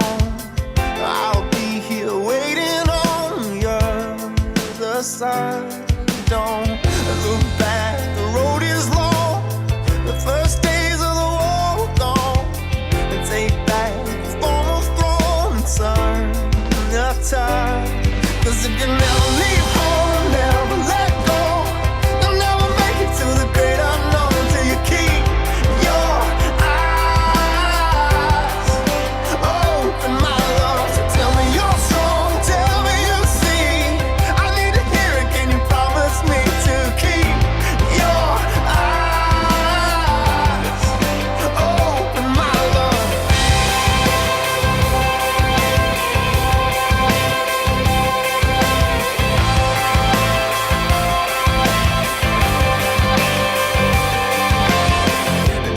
long. I'll be here waiting on the other side. Don't look back, the road is long. The first days of the war gone. And take back the former throne and turn the tide. 'Cause if you never leave home, never let go, you'll never make it to the great unknown till you keep your eyes open, my love. So tell me you're strong, tell me you see. I need to hear it, can you promise me to keep your eyes open, my love?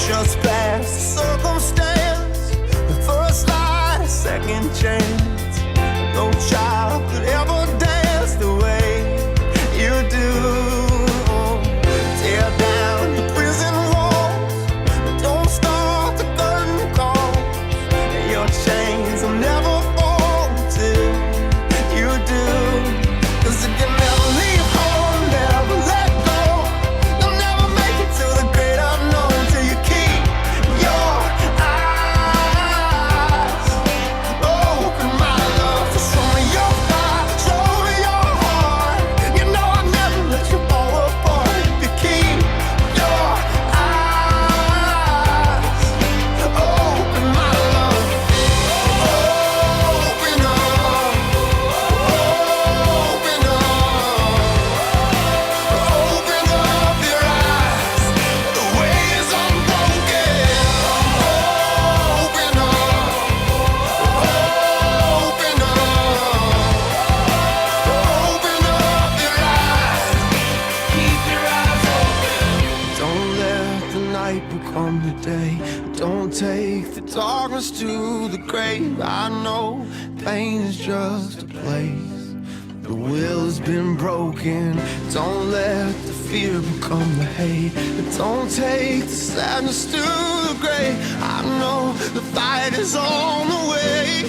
Just past the circumstance, the first light, a second chance. No child could ever dance the way you do. Tear down the prison walls, don't start the curtain calls. Your chains will never fall till you do. 'Cause if you never leave home, never let go, you'll never make it to the great unknown till you keep your eyes open, my love. So show me your fire, show me your heart. You know I'll never let you fall apart if you keep your eyes open, my love. Open up, open up, open up your eyes. The way is unbroken. Open up, open up, open up your eyes. Keep your eyes open. Don't let the night become the day. Don't take the darkness to the grave. I know pain is just a place. The will has been broken. Don't let the fear become the hate. Don't take the sadness to the grave. I know the fight is on the way.